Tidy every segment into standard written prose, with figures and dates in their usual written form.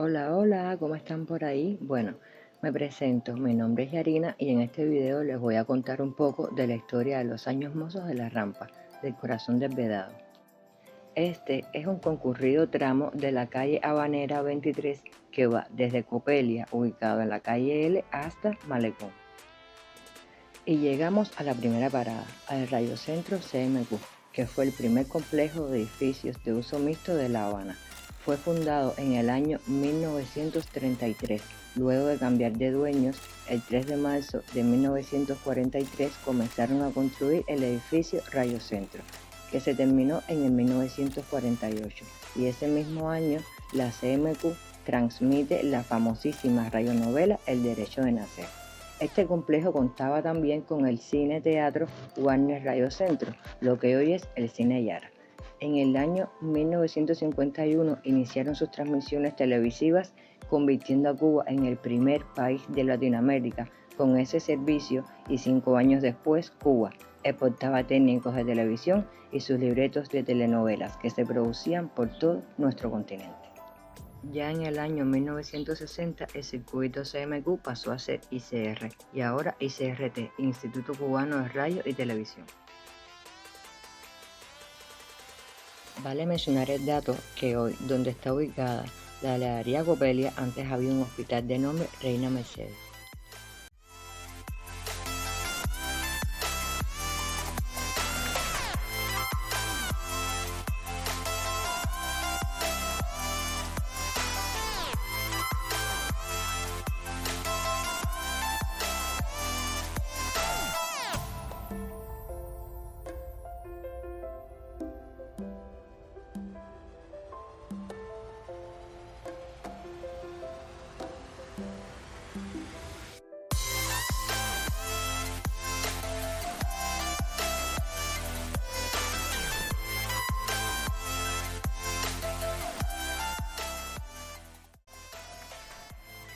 Hola, hola, ¿cómo están por ahí? Bueno, me presento, mi nombre es Yarina y en este video les voy a contar un poco de la historia de los años mozos de la rampa, del corazón del Vedado. Este es un concurrido tramo de la calle Habanera 23 que va desde Copelia, ubicado en la calle L, hasta Malecón. Y llegamos a la primera parada, al Radiocentro CMQ, que fue el primer complejo de edificios de uso mixto de La Habana. Fue fundado en el año 1933. Luego de cambiar de dueños, el 3 de marzo de 1943 comenzaron a construir el edificio Radiocentro, que se terminó en el 1948. Y ese mismo año, la CMQ transmite la famosísima radionovela El Derecho de Nacer. Este complejo contaba también con el Cine Teatro Warner Radio Centro, lo que hoy es el Cine Yara. En el año 1951 iniciaron sus transmisiones televisivas, convirtiendo a Cuba en el primer país de Latinoamérica con ese servicio, y 5 años después Cuba exportaba técnicos de televisión y sus libretos de telenovelas que se producían por todo nuestro continente. Ya en el año 1960 el circuito CMQ pasó a ser ICR y ahora ICRT, Instituto Cubano de Radio y Televisión. Vale mencionar el dato que hoy, donde está ubicada la heladería Copelia, antes había un hospital de nombre Reina Mercedes.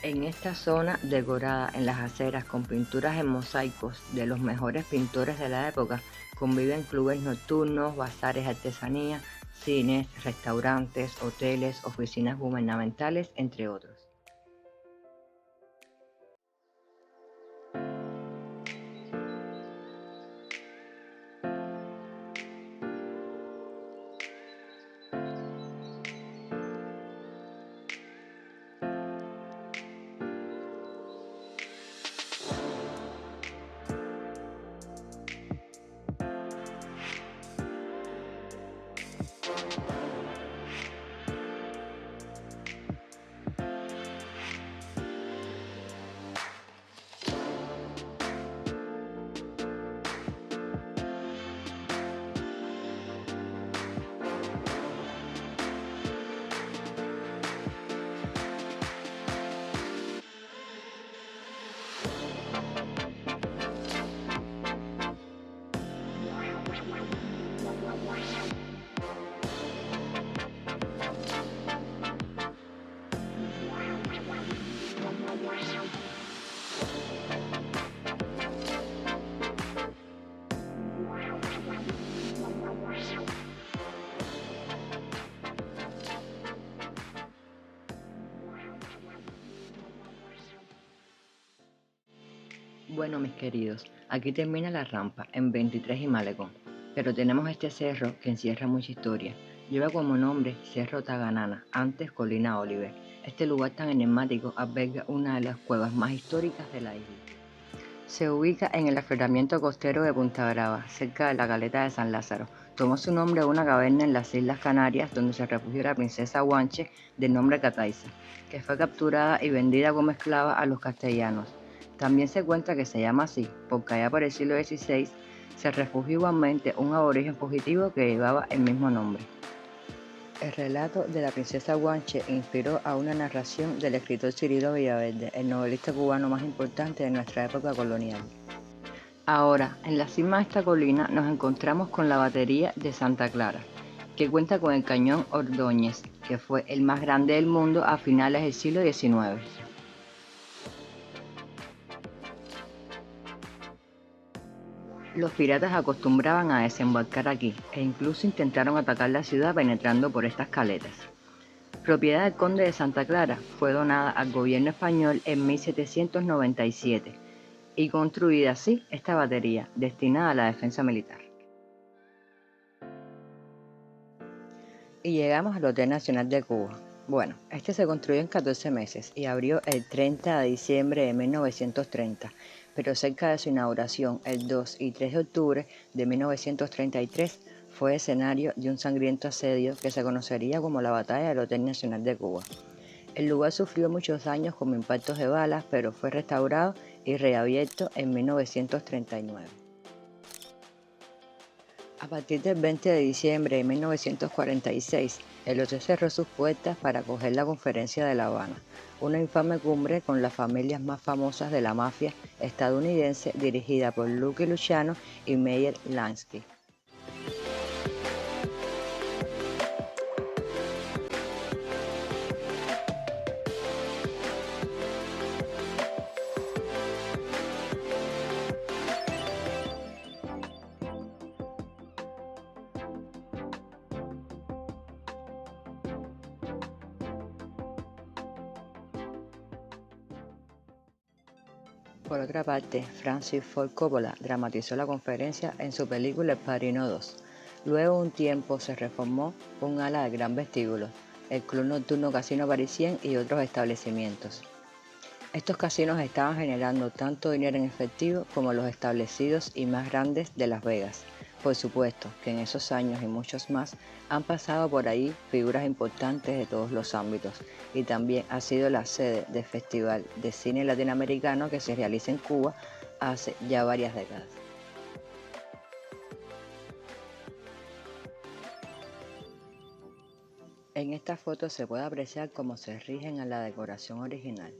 En esta zona, decorada en las aceras con pinturas en mosaicos de los mejores pintores de la época, conviven clubes nocturnos, bazares de artesanía, cines, restaurantes, hoteles, oficinas gubernamentales, entre otros. Bueno, mis queridos, aquí termina la rampa en 23 y Malecón, pero tenemos este cerro que encierra mucha historia. Lleva como nombre Cerro Taganana, antes Colina Oliver. Este lugar tan enigmático alberga una de las cuevas más históricas de la isla. Se ubica en el afloramiento costero de Punta Brava, cerca de la caleta de San Lázaro. Tomó su nombre de una caverna en las Islas Canarias donde se refugió la princesa Guanche, de nombre Cataiza, que fue capturada y vendida como esclava a los castellanos. También se cuenta que se llama así porque allá por el siglo XVI se refugió igualmente un aborigen fugitivo que llevaba el mismo nombre. El relato de la princesa Guanche inspiró a una narración del escritor Cirilo Villaverde, el novelista cubano más importante de nuestra época colonial. Ahora, en la cima de esta colina nos encontramos con la batería de Santa Clara, que cuenta con el cañón Ordóñez, que fue el más grande del mundo a finales del siglo XIX. Los piratas acostumbraban a desembarcar aquí e incluso intentaron atacar la ciudad penetrando por estas caletas. Propiedad del conde de Santa Clara, fue donada al gobierno español en 1797 y construida así esta batería, destinada a la defensa militar. Y llegamos al Hotel Nacional de Cuba. Bueno, este se construyó en 14 meses y abrió el 30 de diciembre de 1930, pero cerca de su inauguración, el 2 y 3 de octubre de 1933, fue escenario de un sangriento asedio que se conocería como la Batalla del Hotel Nacional de Cuba. El lugar sufrió muchos daños como impactos de balas, pero fue restaurado y reabierto en 1939. A partir del 20 de diciembre de 1946, el hotel cerró sus puertas para acoger la Conferencia de La Habana, una infame cumbre con las familias más famosas de la mafia estadounidense dirigida por Lucky Luciano y Meyer Lansky. Por otra parte, Francis Ford Coppola dramatizó la conferencia en su película El Padrino 2. Luego de un tiempo se reformó un ala del Gran Vestíbulo, el Club Nocturno Casino Parisien y otros establecimientos. Estos casinos estaban generando tanto dinero en efectivo como los establecidos y más grandes de Las Vegas. Por supuesto que en esos años y muchos más han pasado por ahí figuras importantes de todos los ámbitos y también ha sido la sede del Festival de Cine Latinoamericano que se realiza en Cuba hace ya varias décadas. En esta foto se puede apreciar cómo se rigen a la decoración original.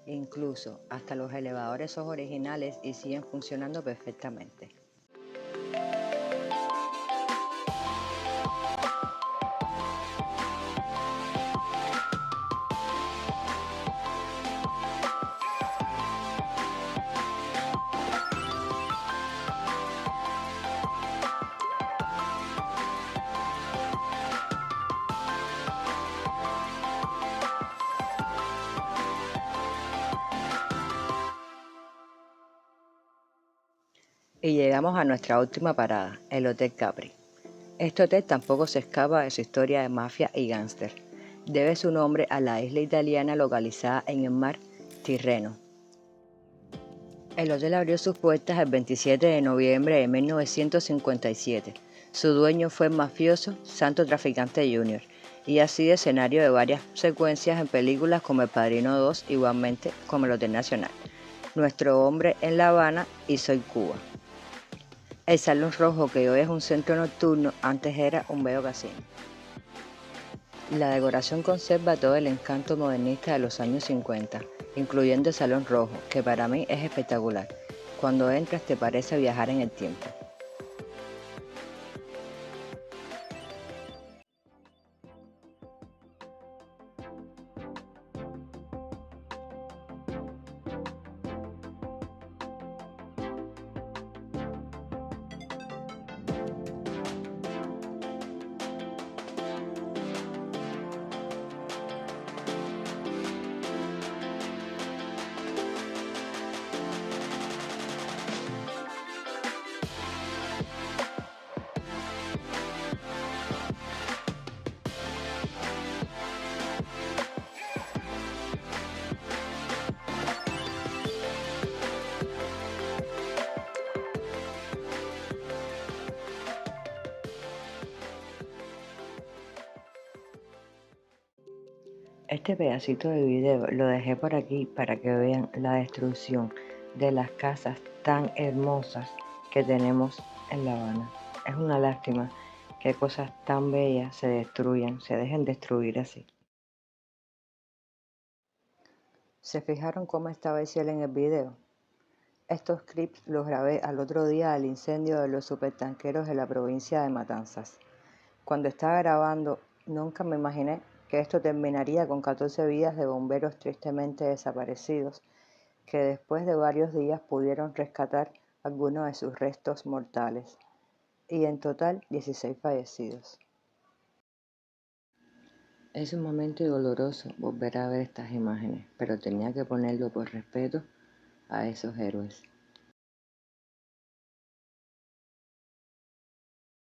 Incluso hasta los elevadores son originales y siguen funcionando perfectamente. Y llegamos a nuestra última parada, el Hotel Capri. Este hotel tampoco se escapa de su historia de mafia y gángster. Debe su nombre a la isla italiana localizada en el mar Tirreno. El hotel abrió sus puertas el 27 de noviembre de 1957. Su dueño fue el mafioso Santo Traficante Jr. y ha sido escenario de varias secuencias en películas como El Padrino 2, igualmente como el Hotel Nacional, Nuestro Hombre en La Habana y Soy Cuba. El Salón Rojo, que hoy es un centro nocturno, antes era un bello casino. La decoración conserva todo el encanto modernista de los años 50, incluyendo el Salón Rojo, que para mí es espectacular. Cuando entras te parece viajar en el tiempo. Este pedacito de video lo dejé por aquí para que vean la destrucción de las casas tan hermosas que tenemos en La Habana. Es una lástima que cosas tan bellas se destruyan, se dejen destruir así. ¿Se fijaron cómo estaba el cielo en el video? Estos clips los grabé al otro día del incendio de los supertanqueros de la provincia de Matanzas. Cuando estaba grabando, nunca me imaginé que esto terminaría con 14 vidas de bomberos tristemente desaparecidos, que después de varios días pudieron rescatar algunos de sus restos mortales, y en total 16 fallecidos. Es sumamente doloroso volver a ver estas imágenes, pero tenía que ponerlo por respeto a esos héroes.